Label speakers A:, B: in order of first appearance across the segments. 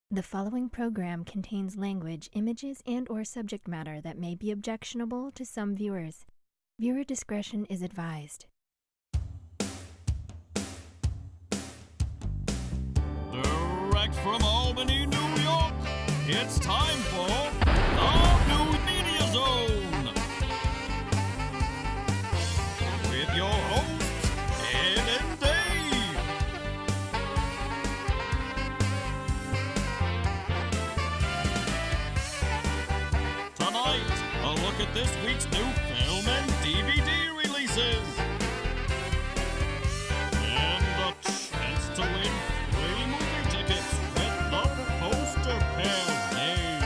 A: The following program contains language, images, and/or subject matter that may be objectionable to some viewers. Viewer discretion is advised.
B: Direct from Albany, New York, it's time for the New Media Zone. With your hosts, Ed and Dave. Tonight, a look at this week's new film and DVD releases. And a chance to win free movie tickets with the poster pair's name.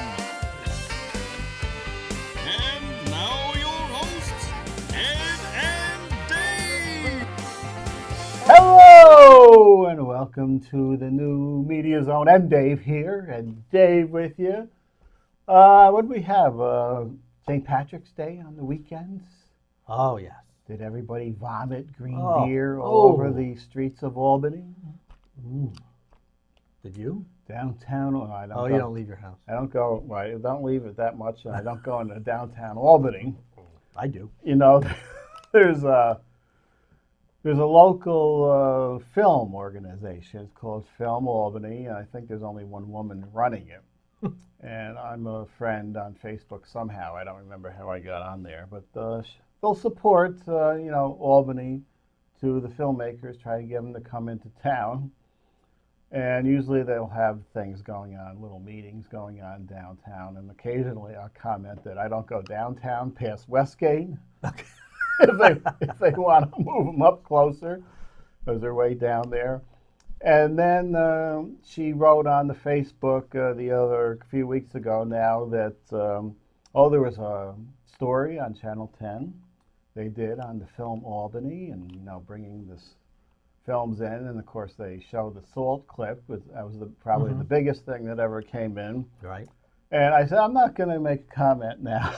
B: And now your hosts, Ed and Dave.
C: Hello and welcome to the New Media Zone. I'm Dave here, and Dave with you. What do we have? St. Patrick's Day on the weekends.
D: Oh, yes.
C: Did everybody vomit green
D: Oh.
C: beer all over
D: Oh.
C: the streets of Albany?
D: Did you?
C: Downtown? Oh, I don't
D: Oh,
C: go.
D: you don't leave your house.
C: I don't go. Well, I don't leave it that much, and I don't go into downtown Albany.
D: I do.
C: You know, there's a local film organization. It's called Film Albany, and I think there's only one woman running it. And I'm a friend on Facebook somehow. I don't remember how I got on there, but they'll support, Albany to the filmmakers, try to get them to come into town. And usually they'll have things going on, little meetings going on downtown. And occasionally I'll comment that I don't go downtown past Westgate. if they want to move them up closer, because they're way down there. And then she wrote on the Facebook a few weeks ago now that, there was a story on Channel 10 they did on the film Albany and, bringing this films in. And, of course, they showed the salt clip. That was probably the biggest thing that ever came in.
D: Right.
C: And I said, I'm not going to make a comment now.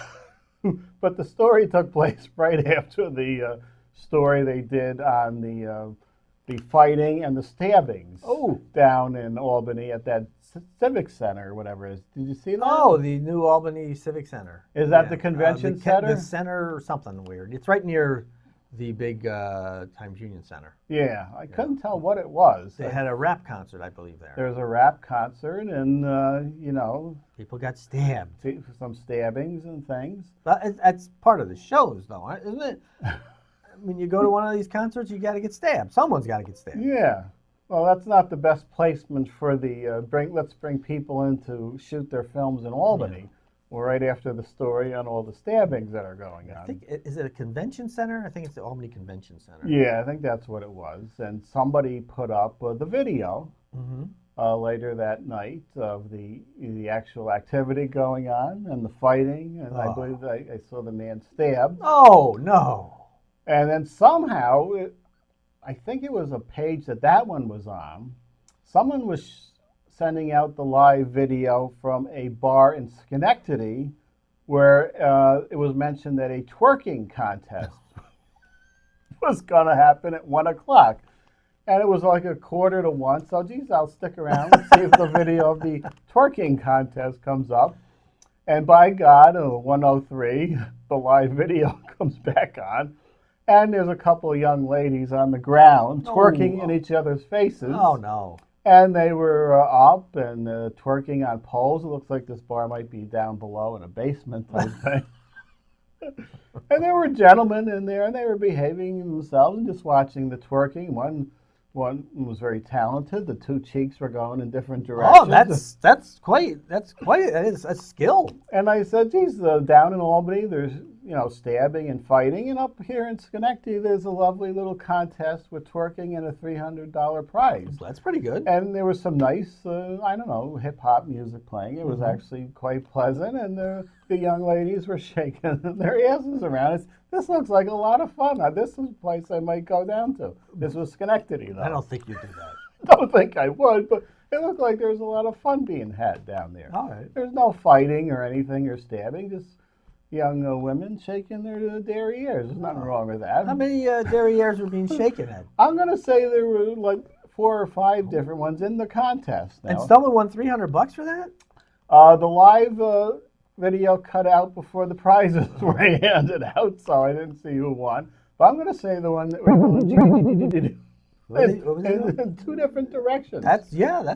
C: But the story took place right after the story they did on the fighting and the stabbings down in Albany at that Civic Center or whatever it is. Did you see that?
D: Oh, the new Albany Civic Center.
C: Is that the convention center?
D: The center or something weird. It's right near the big Times Union Center.
C: Yeah, I couldn't tell what it was.
D: They had a rap concert, I believe, there.
C: There's a rap concert and,
D: People got stabbed.
C: some stabbings and things.
D: But that's part of the shows, though, isn't it? When you go to one of these concerts, you got to get stabbed. Someone's got to get stabbed.
C: Yeah. Well, that's not the best placement for the let's bring people in to shoot their films in Albany. Well, right after the story on all the stabbings that are going on.
D: I think, is it a convention center? I think it's the Albany Convention Center.
C: Yeah, I think that's what it was. And somebody put up the video later that night of the actual activity going on and the fighting. And I believe I saw the man stabbed.
D: Oh, no.
C: And then somehow, I think it was a page that one was on, someone was sending out the live video from a bar in Schenectady where it was mentioned that a twerking contest was going to happen at 1 o'clock. And it was like 1:45. So, geez, I'll stick around and see if the video of the twerking contest comes up. And by God, 1:03, the live video comes back on. And there's a couple of young ladies on the ground twerking in each other's faces.
D: Oh, no.
C: And they were up and twerking on poles. It looks like this bar might be down below in a basement type thing. And there were gentlemen in there, and they were behaving themselves and just watching the twerking. One was very talented. The two cheeks were going in different directions.
D: Oh, that is a skill.
C: And I said, geez, down in Albany, there's, stabbing and fighting. And up here in Schenectady, there's a lovely little contest with twerking and a $300 prize.
D: That's pretty good.
C: And there was some nice, hip-hop music playing. It was actually quite pleasant. And the young ladies were shaking their asses around. This looks like a lot of fun. This is a place I might go down to. This was Schenectady, though.
D: I don't think you do that.
C: Don't think I would, but it looked like there was a lot of fun being had down there.
D: All right.
C: There's no fighting or anything or stabbing, just young women shaking their derrieres. There's nothing wrong with that.
D: How many derrieres were being shaken at?
C: I'm going to say there were like 4 or 5 different ones in the contest now.
D: And someone won $300 for that?
C: The live video cut out before the prizes were handed out, so I didn't see who won. But I'm going to say the one that was going in 2 different directions.
D: That's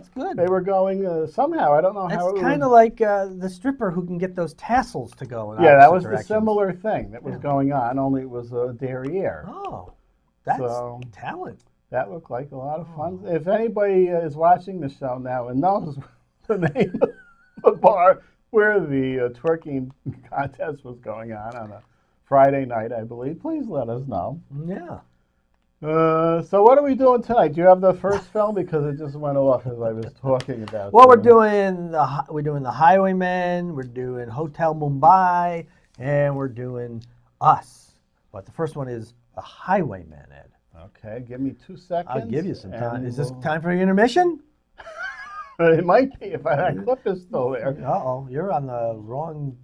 D: good.
C: They were going somehow. I don't know how.
D: It's kind of like the stripper who can get those tassels to go in
C: that was
D: directions.
C: the similar thing that was going on, only it was a derriere.
D: Oh, that's talent.
C: That looked like a lot of fun. If anybody is watching the show now and knows the name of the bar where the twerking contest was going on a Friday night, I believe, please let us know.
D: Yeah.
C: So what are we doing tonight? Do you have the first film, because it just went off as I was talking about?
D: Well, we're doing the Highwaymen, we're doing Hotel Mumbai, and we're doing Us. But the first one is the Highwaymen, Ed.
C: Okay, give me 2 seconds.
D: I'll give you some time. Is this time for intermission?
C: It might be if that clip is still there.
D: Uh-oh, you're on the wrong.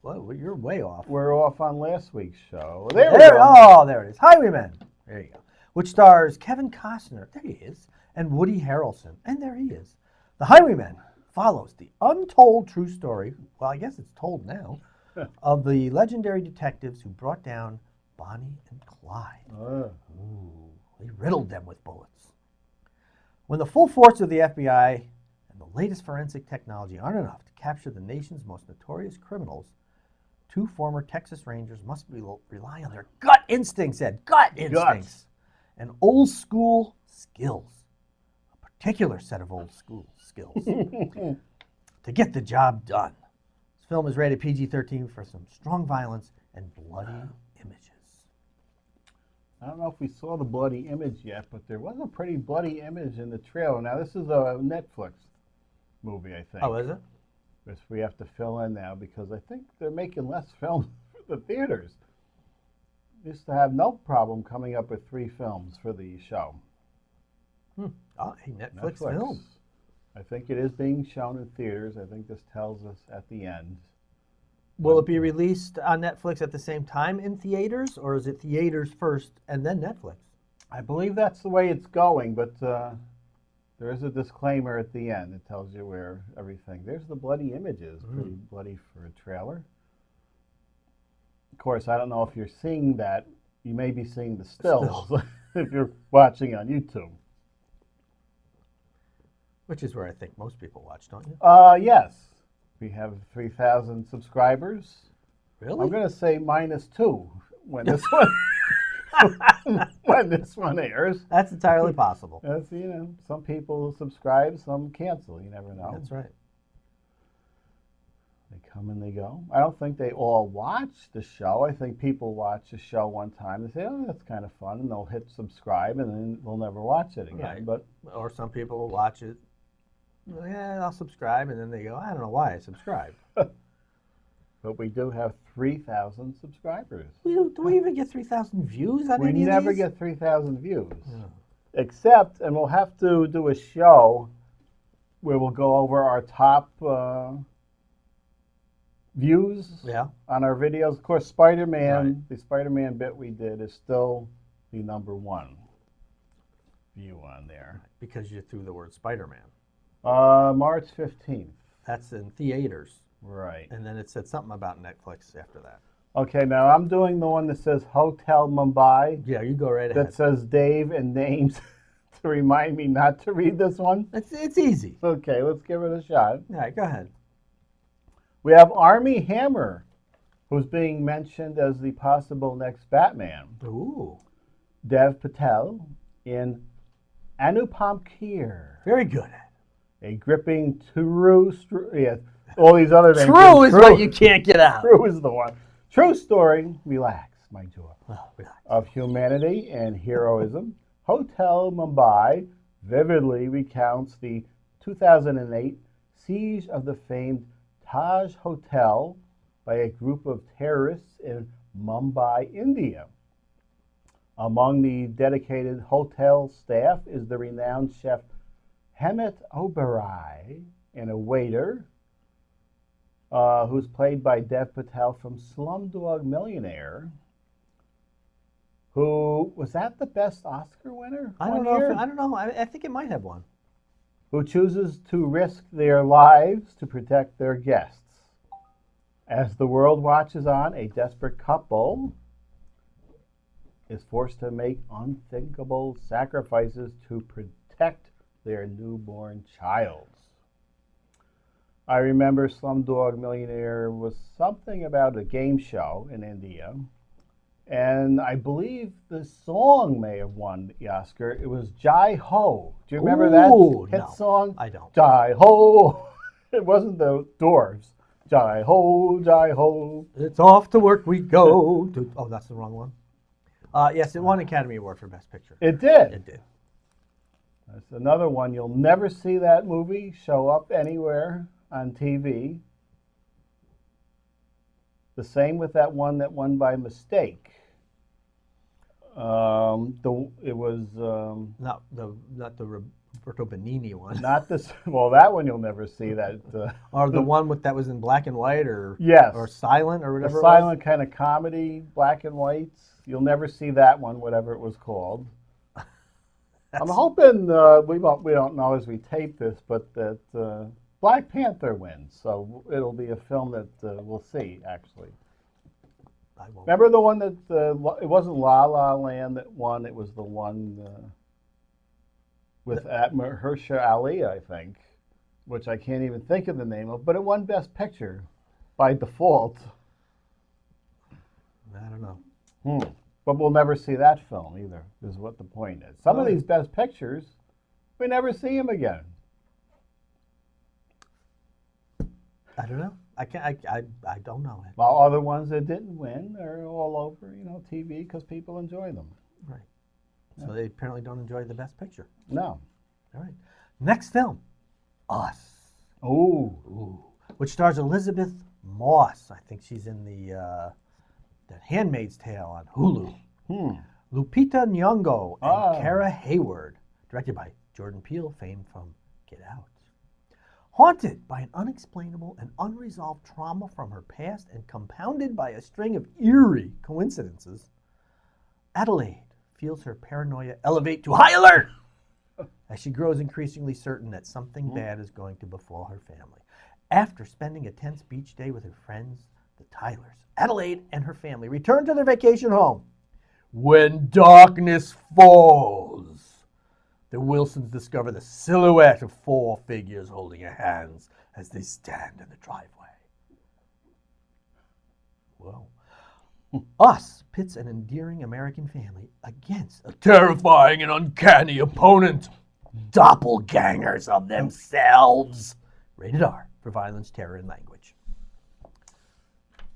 D: Well, you're way off.
C: We're off on last week's show.
D: There it is. Highwaymen. There you go. Which stars Kevin Costner. There he is. And Woody Harrelson. And there he is. The Highwaymen follows the untold true story, well, I guess it's told now, of the legendary detectives who brought down Bonnie and Clyde. They riddled them with bullets. When the full force of the FBI and the latest forensic technology aren't enough to capture the nation's most notorious criminals, 2 former Texas Rangers must rely on their gut instincts, gut instincts, and old school skills, a particular set of old school skills, to get the job done. This film is rated PG-13 for some strong violence and bloody images.
C: I don't know if we saw the bloody image yet, but there was a pretty bloody image in the trailer. Now, this is a Netflix movie, I think.
D: Oh, is it?
C: Which we have to fill in now, because I think they're making less films for the theaters. Used to have no problem coming up with 3 films for the show.
D: Oh, hey, Netflix film.
C: I think it is being shown in theaters. I think this tells us at the end.
D: Will it be released on Netflix at the same time in theaters, or is it theaters first and then Netflix?
C: I believe that's the way it's going, but there is a disclaimer at the end that tells you where everything. There's the bloody images, pretty bloody for a trailer. Of course, I don't know if you're seeing that. You may be seeing the stills if you're watching on YouTube.
D: Which is where I think most people watch, don't you?
C: Yes. We have 3,000 subscribers.
D: Really?
C: I'm going to say -2 when this one airs.
D: That's entirely possible.
C: As you know, some people subscribe, some cancel. You never know.
D: That's right.
C: They come and they go. I don't think they all watch the show. I think people watch the show one time. They say, "Oh, that's kind of fun," and they'll hit subscribe, and then they'll never watch it again.
D: Right.
C: But
D: or some people will watch it. Yeah, I'll subscribe, and then they go, I don't know why I subscribed.
C: But we do have 3,000 subscribers.
D: Do we even get 3,000 views on any of these?
C: We never get 3,000 views. Except, and we'll have to do a show where we'll go over our top views on our videos. Of course, Spider-Man, the Spider-Man bit we did is still the #1 view on there.
D: Because you threw the word Spider-Man.
C: March 15th.
D: That's in theaters.
C: Right.
D: And then it said something about Netflix after that.
C: Okay, now I'm doing the one that says Hotel Mumbai.
D: Yeah, you go right ahead.
C: That says Dave and names to remind me not to read this one.
D: It's easy.
C: Okay, let's give it a shot.
D: All right, go ahead.
C: We have Armie Hammer, who's being mentioned as the possible next Batman.
D: Ooh.
C: Dev Patel in Anupam Kher.
D: Very good.
C: A gripping true all these other names.
D: True is what you can't get out.
C: True is the one. True story, relax, my jaw,
D: relax.
C: Of humanity and heroism. Hotel Mumbai vividly recounts the 2008 siege of the famed Taj Hotel by a group of terrorists in Mumbai, India. Among the dedicated hotel staff is the renowned chef Hemant Oberoi, and a waiter who's played by Dev Patel from Slumdog Millionaire. who was that the best Oscar winner?
D: I don't know. I don't know. I think it might have one.
C: Who chooses to risk their lives to protect their guests. As the world watches on, a desperate couple is forced to make unthinkable sacrifices to protect their newborn child. I remember Slumdog Millionaire was something about a game show in India, and I believe the song may have won the Oscar. It was Jai Ho. Do you remember that hit song?
D: I don't.
C: Jai Ho. It wasn't the Doors. Jai Ho, Jai Ho.
D: It's off to work we go. Oh, that's the wrong one. Yes, it won Academy Award for Best Picture.
C: It did.
D: It did.
C: That's another one. You'll never see that movie show up anywhere on TV. The same with that one that won by mistake. It was
D: not the Roberto Benigni one.
C: not this. Well, that one you'll never see. That
D: or the one that was in black and white, or
C: yes,
D: or silent, or whatever.
C: A silent kind of comedy, black and whites. You'll never see that one, whatever it was called. I'm hoping we don't know as we tape this, but that Black Panther wins, so it'll be a film that we'll see actually.
D: I won't.
C: Remember the one that it wasn't La La Land that won? It was the one with Mahershala Ali, I think, which I can't even think of the name of, but it won Best Picture by default.
D: I don't know.
C: But we'll never see that film either, is what the point is. Some of these Best Pictures, we never see them again.
D: I don't know. I don't know it.
C: While other ones that didn't win are all over, TV because people enjoy them.
D: Right. So they apparently don't enjoy the Best Picture.
C: No.
D: All right. Next film, Us.
C: Ooh.
D: Which stars Elizabeth Moss. I think she's in the Handmaid's Tale on Hulu. Lupita Nyong'o and Kara Hayward. Directed by Jordan Peele, famed from Get Out. Haunted by an unexplainable and unresolved trauma from her past and compounded by a string of eerie coincidences, Adelaide feels her paranoia elevate to high alert as she grows increasingly certain that something bad is going to befall her family. After spending a tense beach day with her friends, the Tylers, Adelaide and her family return to their vacation home. When darkness falls, the Wilsons discover the silhouette of 4 figures holding hands as they stand in the driveway. Whoa. Us pits an endearing American family against a terrifying and uncanny opponent. Doppelgangers of themselves. Rated R for violence, terror, and language.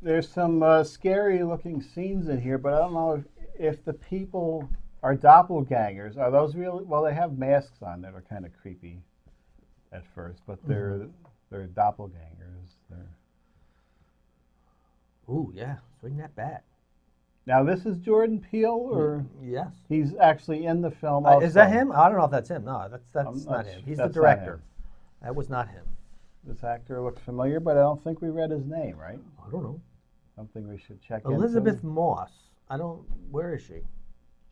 C: There's some scary-looking scenes in here, but I don't know if the people are doppelgangers. Are those really? Well, they have masks on that are kind of creepy at first, but they're doppelgangers.
D: Ooh, yeah, swing that bat.
C: Now, this is Jordan Peele, or
D: yes,
C: he's actually in the film. Also.
D: Is that him? I don't know if that's him. No, that's not him. He's the director. That was not him.
C: This actor looks familiar, but I don't think we read his name, right?
D: I don't know.
C: Something we should check
D: Elizabeth
C: into.
D: Moss. I don't. Where is she?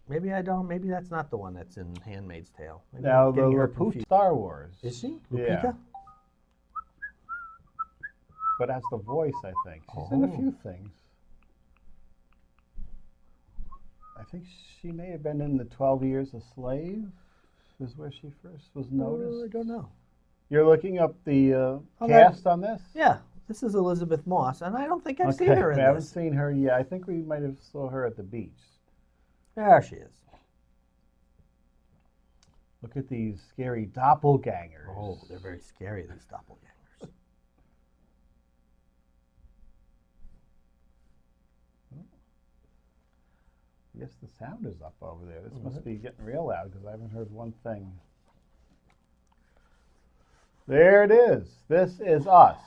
D: Maybe I don't. Maybe that's not the one that's in Handmaid's Tale. Maybe
C: Now, the Lupita Star Wars.
D: Is she? Lupita?
C: Yeah. But as the voice, I think. She's in a few things. I think she may have been in the 12 Years a Slave, is where she first was noticed.
D: I don't know.
C: You're looking up the cast on this?
D: Yeah. This is Elizabeth Moss, and I don't think I've seen her in this.
C: I haven't seen her yet. I think we might have saw her at the beach.
D: There she is.
C: Look at these scary doppelgangers.
D: Oh, they're very scary, these doppelgangers.
C: I guess the sound is up over there. This must be getting real loud because I haven't heard one thing. There it is. This is Us.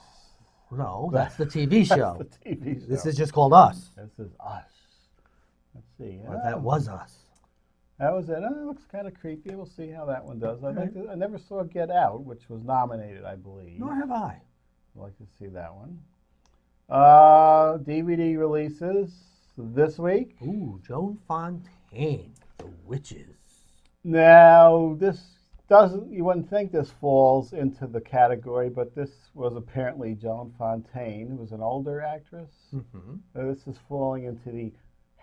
D: No, that's the TV show.
C: That's the TV show.
D: This is just called Us.
C: This is Us. Let's see.
D: Or that was Us.
C: That was it. It looks kind of creepy. We'll see how that one does. I never saw Get Out, which was nominated, I believe.
D: Nor have I.
C: I'd like to see that one. DVD releases. this week.
D: Ooh, Joan Fontaine, The Witches.
C: Now, this doesn't, you wouldn't think this falls into the category, but this was apparently Joan Fontaine, who was an older actress.
D: Mm-hmm.
C: This is falling into the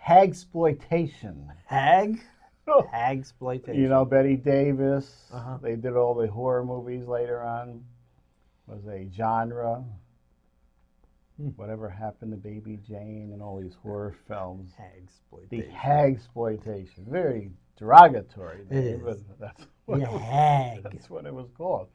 C: hagsploitation.
D: Hagsploitation.
C: You know, Betty Davis.
D: Uh-huh.
C: They did all the horror movies later on. Was a genre. Whatever happened to Baby Jane and all these horror films.
D: Hagsploitation.
C: The hagsploitation. Very derogatory.
D: It is.
C: But that's what
D: Yeah,
C: it was,
D: hag.
C: that's what it was called.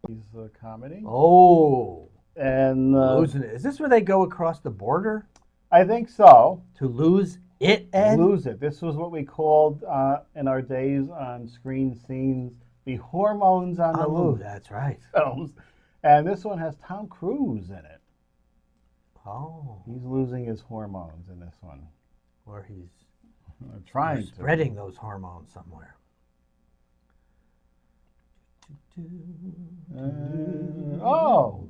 C: He's a comedy.
D: Oh.
C: And
D: Losing it. Is this where they go across the border
C: I think so.
D: to lose it, Ed?
C: Lose it. This was what we called in our days on screen scenes the hormones on the
D: Oh,
C: loose
D: that's right.
C: films. And this one has Tom Cruise in it.
D: Oh.
C: He's losing his hormones in this one.
D: Or he's
C: Trying to.
D: spreading those hormones somewhere.
C: Oh.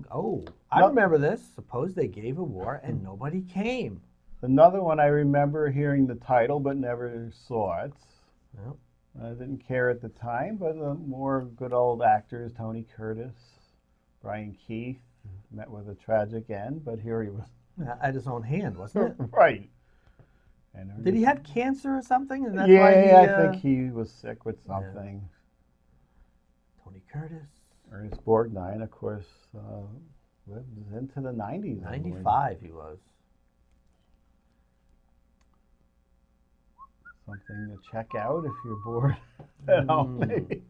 D: Oh, I remember this. Suppose they gave a war and nobody came.
C: Another one I remember hearing the title but never saw it.
D: Well,
C: I didn't care at the time, but more good old actors, Tony Curtis, Brian Keith, met with a tragic end, but here he was.
D: at his own hand, wasn't it?
C: Right. And
D: Did he have cancer or something? And that's
C: yeah,
D: why he,
C: I think he was sick with something.
D: Tony Curtis.
C: Ernest Borgnine, of course, lived into the 90s. I believe.
D: 95 he was.
C: Something to check out if you're bored at home, maybe.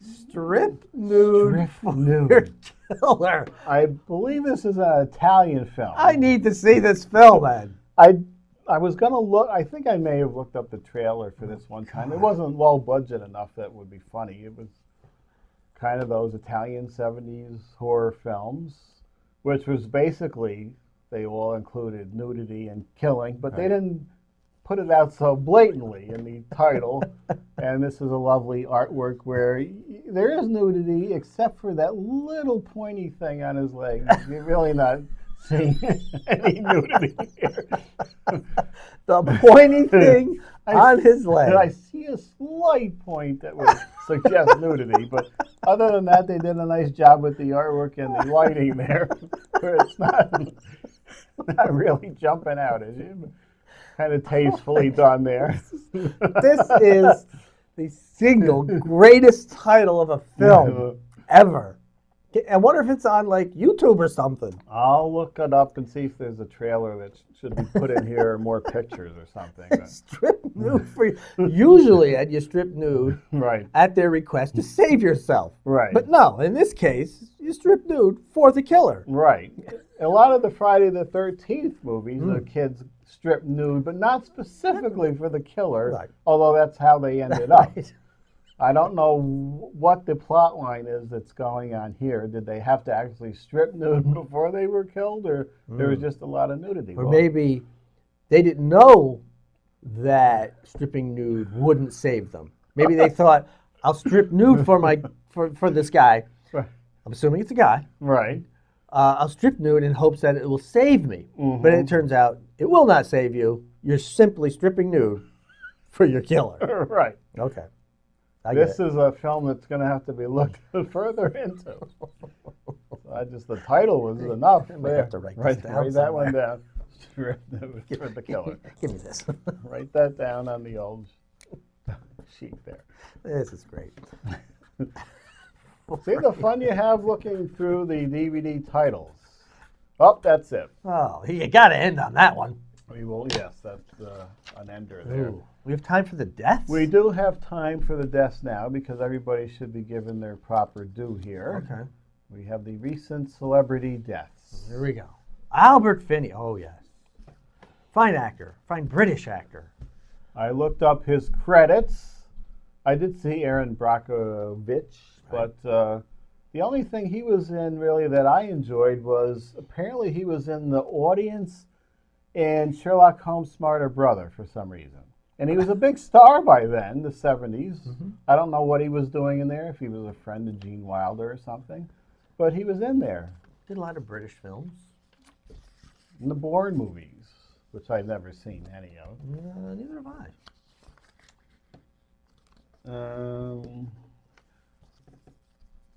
D: Strip nude for your killer.
C: I believe this is an Italian film.
D: I need to see this film, Ed.
C: I was going to look, I think I may have looked up the trailer for this one time. It wasn't low budget enough that would be funny. It was kind of those Italian 70s horror films, which was basically, they all included nudity and killing, but they didn't put it out so blatantly in the title. And this is a lovely artwork where there is nudity except for that little pointy thing on his leg. You're really not seeing any nudity here.
D: The pointy thing on his leg.
C: I see a slight point that would suggest nudity, but other than that, they did a nice job with the artwork and the lighting there, where it's not really jumping out. It's kind of tastefully done there.
D: This is the single greatest title of a film ever. I wonder if it's on like YouTube or something.
C: I'll look it up and see if there's a trailer that should be put in here or more pictures or something.
D: Strip nude for you. Usually, Ed, you strip nude
C: Right.
D: at their request to save yourself.
C: Right.
D: But no, in this case, you strip nude for the killer.
C: Right. A lot of the Friday the 13th movies, the kids strip nude, but not specifically for the killer,
D: Right.
C: although that's how they ended up.
D: Right.
C: I don't know what the plot line is that's going on here. Did they have to actually strip nude before they were killed, or there was just a lot of nudity?
D: Or maybe they didn't know that stripping nude wouldn't save them. Maybe they thought, I'll strip nude for this guy.
C: Right.
D: I'm assuming it's a guy.
C: Right.
D: I'll strip nude in hopes that it will save me. But it turns out it will not save you. You're simply stripping nude for your killer.
C: Right.
D: Okay.
C: This is a film that's going to have to be looked further into. The title was enough.
D: I might have to write this down
C: Write that
D: somewhere.
C: one down. Strip nude for the killer.
D: Give me this.
C: Write that down on the old sheet there.
D: This is great.
C: See the fun you have looking through the DVD titles. Oh, that's it.
D: Oh, you got to end on that one.
C: We will, yes, that's an ender there.
D: Ooh. We have time for the deaths?
C: We do have time for the deaths now because everybody should be given their proper due here.
D: Okay.
C: We have the recent celebrity deaths.
D: Here we go. Albert Finney. Oh, yes. Fine actor. Fine British actor.
C: I looked up his credits. I did see Aaron Brockovich, but the only thing he was in really that I enjoyed was apparently he was in the audience in Sherlock Holmes' Smarter Brother for some reason. And he was a big star by then, the 70s. I don't know what he was doing in there, if he was a friend of Gene Wilder or something. But he was in there.
D: Did a lot of British films.
C: In the Bourne movies, which I've never seen any of.
D: Neither have I.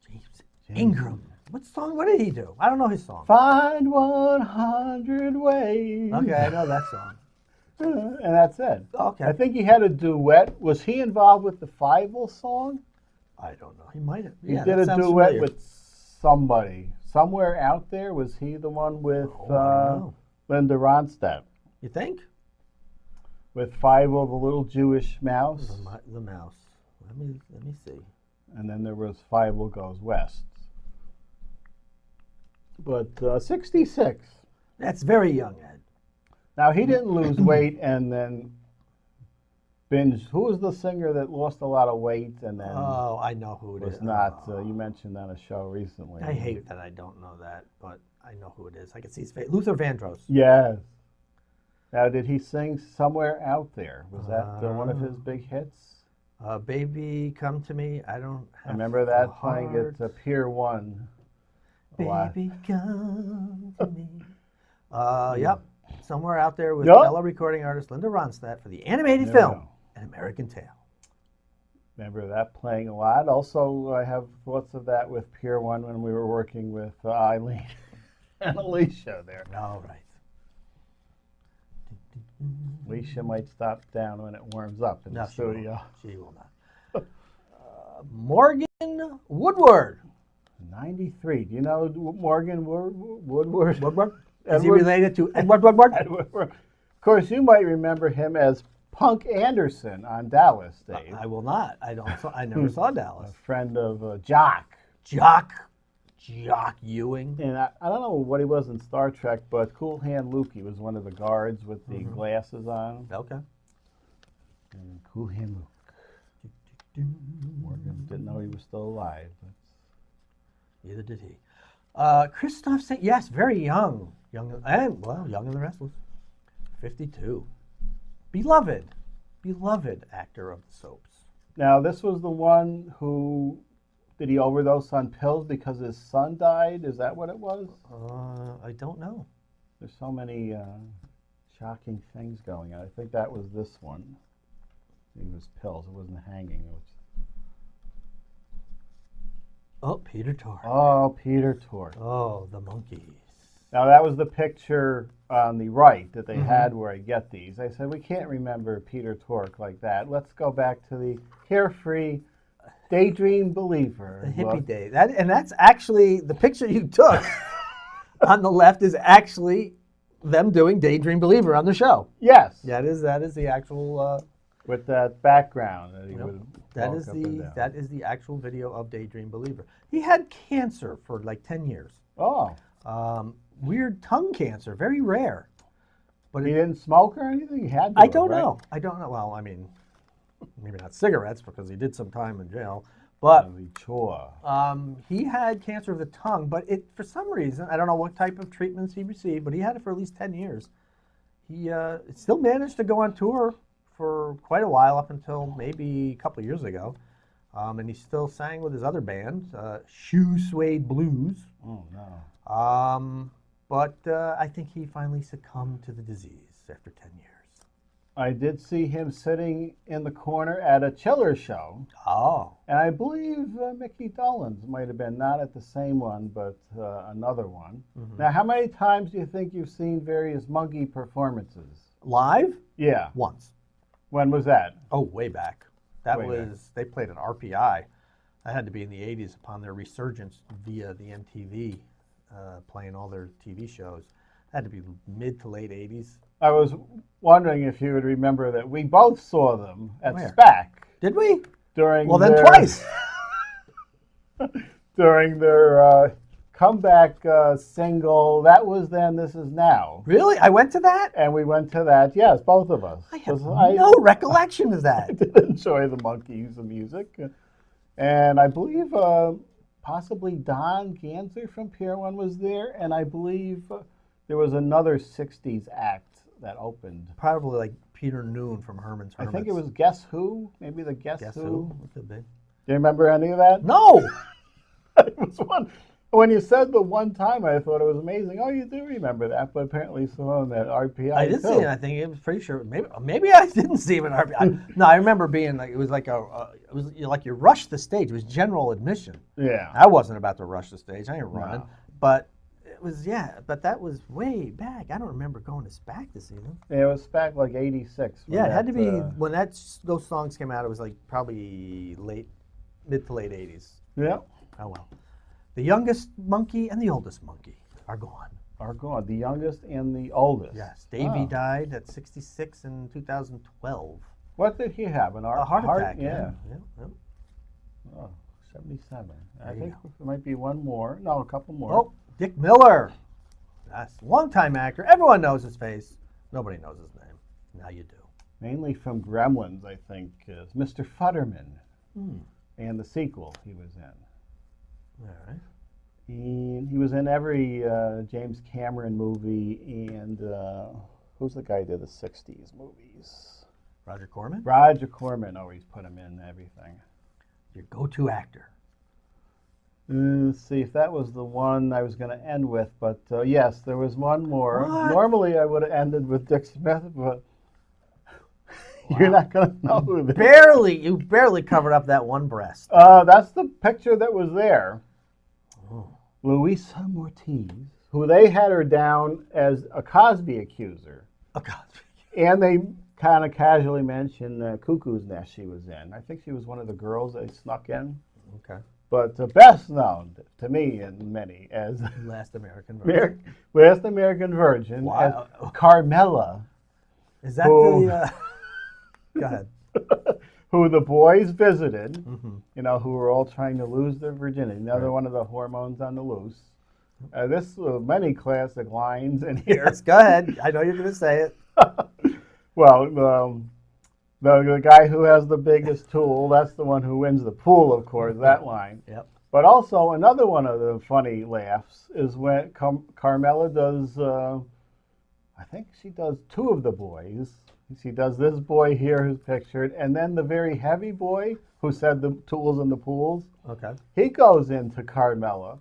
D: James Ingram. What did he do? I don't know his song.
C: Find 100 ways.
D: Okay, I know that song.
C: And that's it.
D: Okay.
C: I think he had a duet. Was he involved with the Fievel song?
D: I don't know. He might have.
C: He did a duet with somebody. Somewhere out there, was he the one with Linda Ronstadt?
D: You think?
C: With Fievel, the little Jewish mouse.
D: The mouse. Let me see.
C: And then there was Fievel Goes West. But 66.
D: That's very young, Ed.
C: Now, he didn't lose weight and then binge. Who was the singer that lost a lot of weight and then
D: I know who it
C: was
D: is.
C: not? You mentioned on a show recently.
D: I hate that I don't know that, but I know who it is. I can see his face. Luther Vandross.
C: Yes. Now, did he sing Somewhere Out There? Was that one of his big hits?
D: Baby, Come to Me. I don't have
C: I remember that
D: the
C: playing
D: heart.
C: at Pier 1.
D: Baby, come to me. Yep. Somewhere Out There with
C: Yep.
D: fellow recording artist Linda Ronstadt for the animated film, An American Tale.
C: Remember that playing a lot. Also, I have thoughts of that with Pier 1 when we were working with Eileen and Alicia there.
D: All right.
C: Alicia might stop down when it warms up in the studio.
D: She will not. Morgan Woodward.
C: 93. Do you know Morgan Woodward?
D: Woodward? Is he related to Edward Woodward?
C: Of course, you might remember him as Punk Anderson on Dallas, Dave.
D: I will not. I never saw Dallas.
C: A friend of Jock.
D: Jock Ewing.
C: And I don't know what he was in Star Trek, but Cool Hand Luke, he was one of the guards with the glasses on.
D: Okay.
C: And Cool Hand Luke. Morgan didn't know he was still alive.
D: Neither did he. Christoph St. Yes, very young. Young and the Restless. 52. Beloved actor of the soaps.
C: Now, this was the one who, did he overdose on pills because his son died? Is that what it was?
D: I don't know.
C: There's so many shocking things going on. I think that was this one. It was pills. It wasn't hanging. It was...
D: Oh, Peter Tork.
C: Oh, Peter Tork.
D: Oh, the monkeys.
C: Now, that was the picture on the right that they had where I get these. I said, we can't remember Peter Tork like that. Let's go back to the carefree daydream believer.
D: The hippie day. That's actually the picture you took on the left is actually them doing Daydream Believer on the show.
C: Yes.
D: That is the actual...
C: with that background that he would
D: that
C: walk
D: is
C: up and down.
D: that is the actual video of Daydream Believer. He had cancer for like 10 years.
C: Oh.
D: Weird tongue cancer, very rare. But
C: he didn't smoke or anything? He had to.
D: I don't know. Well, I mean, maybe not cigarettes because he did some time in jail. But he had cancer of the tongue, but for some reason, I don't know what type of treatments he received, but he had it for at least 10 years. He still managed to go on tour for quite a while up until maybe a couple of years ago. And he still sang with his other band, Shoe Suede Blues.
C: Oh, no.
D: But I think he finally succumbed to the disease after 10 years.
C: I did see him sitting in the corner at a Chiller show.
D: Oh.
C: And I believe Mickey Dolenz might have been, not at the same one, but another one. Now, how many times do you think you've seen various monkey performances?
D: Live?
C: Yeah.
D: Once.
C: When was that?
D: Oh, way back. They played at RPI. That had to be in the 80s upon their resurgence via the MTV, playing all their TV shows. That had to be mid to late 80s.
C: I was wondering if you would remember that we both saw them at
D: Where?
C: SPAC.
D: Did we?
C: During
D: then twice.
C: During their comeback single, That Was Then, This Is Now.
D: Really? I went to that?
C: And we went to that, yes, both of us.
D: I have no recollection of that.
C: I did enjoy the Monkees, the music. And I believe possibly Don Ganser from Pier 1 was there, and I believe there was another 60s act that opened.
D: Probably like Peter Noon from Herman's
C: I
D: Hermits.
C: think it was Guess Who? Maybe the Guess
D: Guess
C: Who?
D: Who? It could be.
C: Do you remember any of that?
D: No!
C: It was one. When you said the one time, I thought it was amazing. Oh, you do remember that, but apparently saw him at RPI.
D: I did
C: too.
D: see it. I think it was pretty sure. Maybe I didn't see him at RPI. No, I remember being like, it was like it was like you rushed the stage. It was general admission.
C: Yeah.
D: I wasn't about to rush the stage. I ain't running.
C: No.
D: But it was, but that was way back. I don't remember going back to see them.
C: Yeah, it was back like 86.
D: Yeah, it had to be, when those songs came out, it was like probably mid to late 80s.
C: Yeah.
D: Oh, well. The youngest monkey and the oldest monkey are gone.
C: Are gone. The youngest and the oldest.
D: Yes. Davy died at 66 in 2012.
C: What did he have?
D: A heart attack.
C: Yeah.
D: Yeah.
C: Oh, 77. I
D: There you
C: think
D: go.
C: there might be one more. No, a couple more.
D: Oh, Dick Miller. That's a longtime actor. Everyone knows his face. Nobody knows his name. Now you do.
C: Mainly from Gremlins, I think, is Mr. Futterman.
D: Hmm.
C: And the sequel he was in.
D: All right.
C: He was in every James Cameron movie, and who's the guy who did the 60s movies?
D: Roger Corman?
C: Roger Corman always put him in everything.
D: Your go-to actor.
C: Let's see if that was the one I was going to end with, but yes, there was one more.
D: What?
C: Normally I would have ended with Dick Smith, but you're not going to know who this is.
D: You barely covered up that one breast.
C: That's the picture that was there.
D: Oh.
C: Louisa Moritz, who they had her down as a Cosby accuser.
D: Oh, God.
C: And they kind of casually mentioned Cuckoo's Nest she was in. I think she was one of the girls they snuck in.
D: Okay.
C: But best known to me and many as
D: Last American Virgin.
C: Last American Virgin,
D: Wow.
C: as Carmela.
D: Is that
C: Who-
D: the... Go ahead.
C: Who the boys visited,
D: Mm-hmm.
C: who were all trying to lose their virginity. Another one of the hormones on the loose. This many classic lines in here.
D: Yes, go ahead. I know you're going to say it.
C: Well, the guy who has the biggest tool, that's the one who wins the pool, of course, that line.
D: Yep.
C: But also another one of the funny laughs is when Carmela does, I think she does two of the boys. She does this boy here who's pictured, and then the very heavy boy who said the tools in the pools.
D: Okay.
C: He goes into Carmela,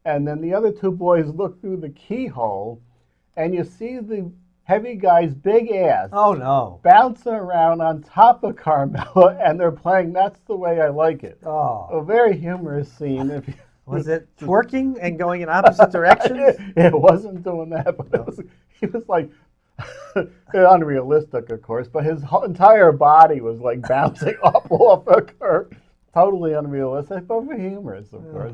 C: and then the other two boys look through the keyhole, and you see the heavy guy's big ass
D: Oh, no.
C: bouncing around on top of Carmela, and they're playing That's the Way I Like It.
D: Oh.
C: A very humorous scene. If you,
D: Was it twerking and going in opposite directions?
C: It wasn't doing that, but he was like, unrealistic, of course, but his entire body was like bouncing up off of her. Totally unrealistic, but very humorous, of course.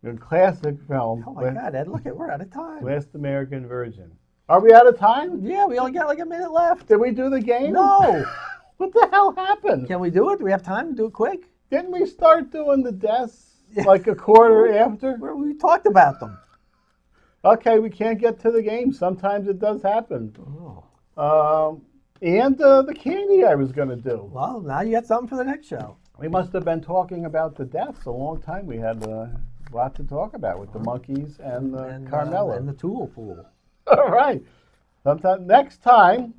C: A classic film.
D: Oh, my God, Ed, look, we're out of time.
C: Last American Virgin. Are we out of time?
D: Yeah, we only got like a minute left.
C: Did we do the game?
D: No.
C: What the hell happened?
D: Can we do it? Do we have time to do it quick?
C: Didn't we start doing the deaths like a quarter after?
D: We talked about them.
C: Okay, we can't get to the game. Sometimes it does happen.
D: Oh.
C: And the candy I was going to do.
D: Well, now you got something for the next show.
C: We must have been talking about the deaths a long time. We had a lot to talk about with the monkeys and Carmela.
D: And the Tool Pool.
C: All right. Next time,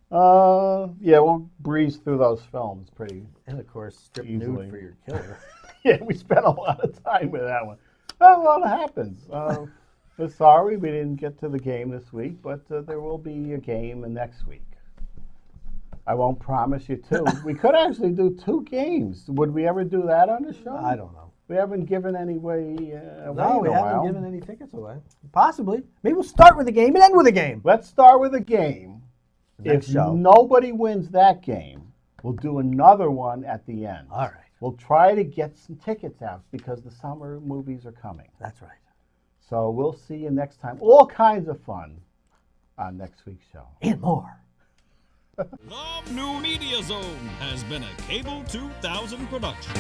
C: we'll breeze through those films pretty.
D: And, of course, strip
C: Easily.
D: nude for your killer.
C: Yeah, we spent a lot of time with that one. Well, a lot happens. We're sorry we didn't get to the game this week, but there will be a game next week. I won't promise you two. We could actually do 2 games. Would we ever do that on the show?
D: I don't know.
C: We haven't given any away
D: No, we
C: in a
D: haven't
C: while.
D: given any tickets away. Possibly. Maybe we'll start with a game and end with a game.
C: Let's start with a game.
D: Next
C: If
D: show.
C: nobody wins that game, we'll do another one at the end.
D: All right.
C: We'll try to get some tickets out because the summer movies are coming.
D: That's right.
C: So we'll see you next time. All kinds of fun on next week's show.
D: And more.
B: The New Media Zone has been a Cable 2000 production.